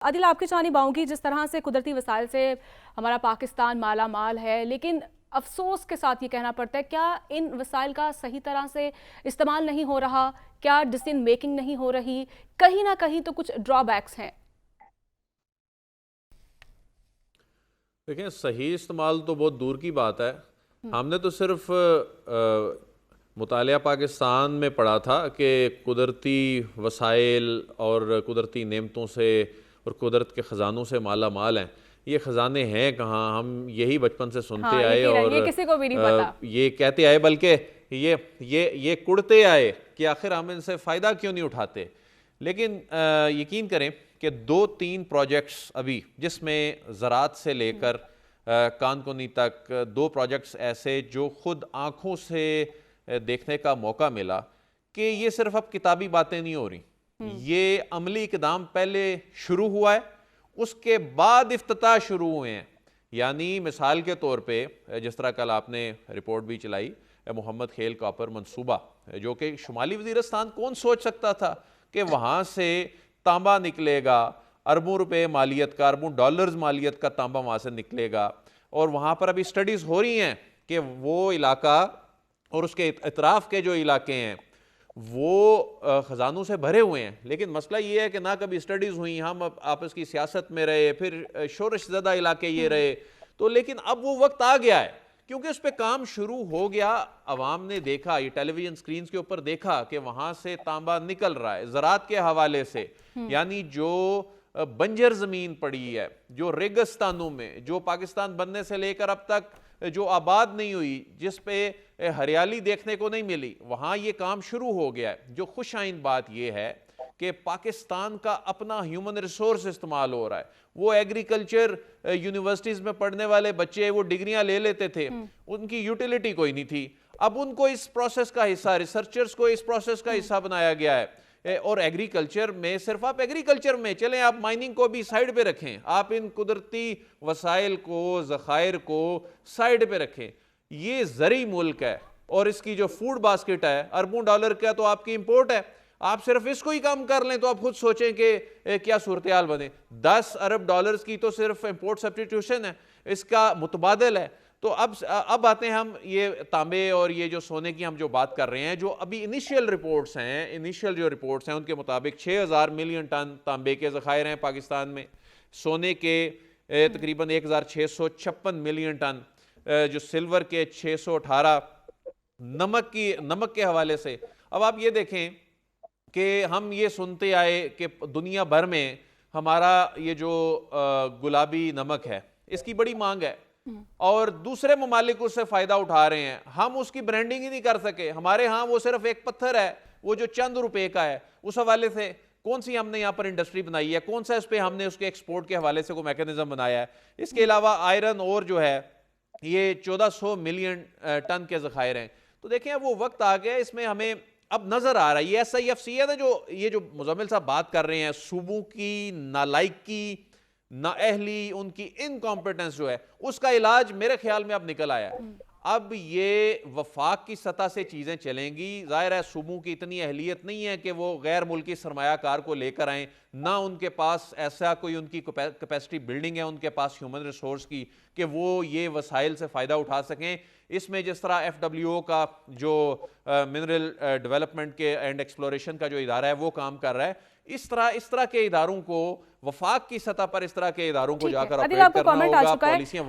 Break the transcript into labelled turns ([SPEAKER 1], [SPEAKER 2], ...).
[SPEAKER 1] आदिल, आपकी जानिब आऊंगी। जिस तरह से कुदरती वसाइल से हमारा पाकिस्तान माला माल है, लेकिन अफसोस के साथ ये कहना पड़ता है, क्या इन वसाइल का सही तरह से इस्तेमाल नहीं हो रहा? क्या डिसीजन मेकिंग नहीं हो रही? कहीं ना कहीं तो कुछ ड्रॉबैक्स हैं।
[SPEAKER 2] देखें, सही इस्तेमाल तो बहुत दूर की बात है। हमने तो सिर्फ मुतालिया पाकिस्तान में पढ़ा था कि कुदरती वसाइल और कुदरती नेमतों से और कुदरत के ख़जानों से माला माल हैं। ये ख़जाने हैं कहाँ, हम यही बचपन से सुनते आए और
[SPEAKER 1] ये किसी को भी नहीं पता।
[SPEAKER 2] ये कहते आए, बल्कि ये कुड़ते आए कि आखिर हम इनसे फ़ायदा क्यों नहीं उठाते। लेकिन यकीन करें कि 2-3 प्रोजेक्ट्स अभी, जिसमें ज़राअत से लेकर कानकुनी तक 2 प्रोजेक्ट्स ऐसे जो खुद आँखों से देखने का मौका मिला कि ये सिर्फ अब किताबी बातें नहीं हो रही, ये अमली इक़दाम पहले शुरू हुआ है, उसके बाद इफ्तिताह शुरू हुए हैं। यानी मिसाल के तौर पे, जिस तरह कल आपने रिपोर्ट भी चलाई, मोहम्मद खेल कॉपर मंसूबा, जो कि शुमाली वज़ीरिस्तान, कौन सोच सकता था कि वहाँ से तांबा निकलेगा, अरबों रुपए मालियत का, अरबों डॉलर्स मालियत का तांबा वहाँ से निकलेगा। और वहाँ पर अभी स्टडीज़ हो रही हैं कि वो इलाका और उसके इतराफ़ के जो इलाके हैं वो ख़जानों से भरे हुए हैं। लेकिन मसला ये है कि ना कभी स्टडीज़ हुई, हम आपस की सियासत में रहे, फिर शोरश ज़दा इलाके ये रहे। तो लेकिन अब वो वक्त आ गया है, क्योंकि उस पर काम शुरू हो गया। अवाम ने देखा, ये टेलीविजन स्क्रीन के ऊपर देखा कि वहाँ से तांबा निकल रहा है ज़राअत के हवाले से। यानी जो बंजर ज़मीन पड़ी है, जो रेगिस्तानों में, जो पाकिस्तान बनने से लेकर अब तक जो आबाद नहीं हुई, जिस पे हरियाली देखने को नहीं मिली, वहाँ ये काम शुरू हो गया है। जो खुशाइन बात ये है कि पाकिस्तान का अपना ह्यूमन रिसोर्स इस्तेमाल हो रहा है। वो एग्रीकल्चर यूनिवर्सिटीज़ में पढ़ने वाले बच्चे वो डिग्रियां ले लेते थे, उनकी यूटिलिटी कोई नहीं थी। अब उनको इस प्रोसेस का हिस्सा, रिसर्चर्स को इस प्रोसेस का हिस्सा बनाया गया है। और एग्रीकल्चर में, सिर्फ आप एग्रीकल्चर में चलें, आप माइनिंग को भी साइड पे रखें, आप इन कुदरती वसाइल को, ज़खायर को साइड पे रखें। ये ज़री मुल्क है और इसकी जो फूड बास्केट है अरबों डॉलर का तो आपकी इंपोर्ट है। आप सिर्फ इसको ही कम कर लें तो आप खुद सोचें कि क्या सूरत हाल बने। 10 अरब डॉलर्स की तो सिर्फ इंपोर्ट सब्स्टिट्यूशन है, इसका मुतबादल है। तो अब आते हैं हम ये तांबे और ये जो सोने की हम जो बात कर रहे हैं, जो अभी इनिशियल रिपोर्ट्स हैं, इनिशियल जो रिपोर्ट्स हैं उनके मुताबिक 6000 मिलियन टन तांबे के ज़खायर हैं पाकिस्तान में, सोने के तकरीबन 1656 मिलियन टन, जो सिल्वर के 618, नमक के हवाले से। अब आप ये देखें कि हम ये सुनते आए कि दुनिया भर में हमारा ये जो गुलाबी नमक है, इसकी बड़ी मांग है और दूसरे ममालिक उससे फायदा उठा रहे हैं। हम उसकी ब्रांडिंग ही नहीं कर सके। हमारे यहाँ वो सिर्फ एक पत्थर है, वो जो चंद रुपए का है। उस हवाले से कौन सी हमने यहाँ पर इंडस्ट्री बनाई है, कौन सा इस पे हमने उसके एक्सपोर्ट के हवाले से कोई मैकेनिज्म बनाया है? इसके अलावा आयरन और जो है ये 1400 मिलियन टन के ज़खायर हैं। तो देखें, वो वक्त आ गया, इसमें हमें अब नजर आ रहा है ये SIFC है ना, जो ये जो मुज़म्मिल साहब बात कर रहे हैं, सूबों की नालायकी, नाअहली, उनकी इनकॉम्पिटेंस जो है, उसका इलाज मेरे ख्याल में अब निकल आया है। अब ये वफाक की सतह से चीज़ें चलेंगी। जाहिर है सूबों की इतनी अहलियत नहीं है कि वो गैर मुल्की सरमायाकार को लेकर आएँ, ना उनके पास ऐसा कोई उनकी कैपेसिटी बिल्डिंग है उनके पास ह्यूमन रिसोर्स की कि वो ये वसाइल से फ़ायदा उठा सकें। इसमें जिस तरह FWO का जो मिनरल डेवलपमेंट के एंड एक्सप्लोरेशन का जो इदारा है वो काम कर रहा है, इस तरह के इदारों को, वफाक की सतह पर इस तरह के इदारों को जाकर ऑपरेट करना होगा, पॉलिसियां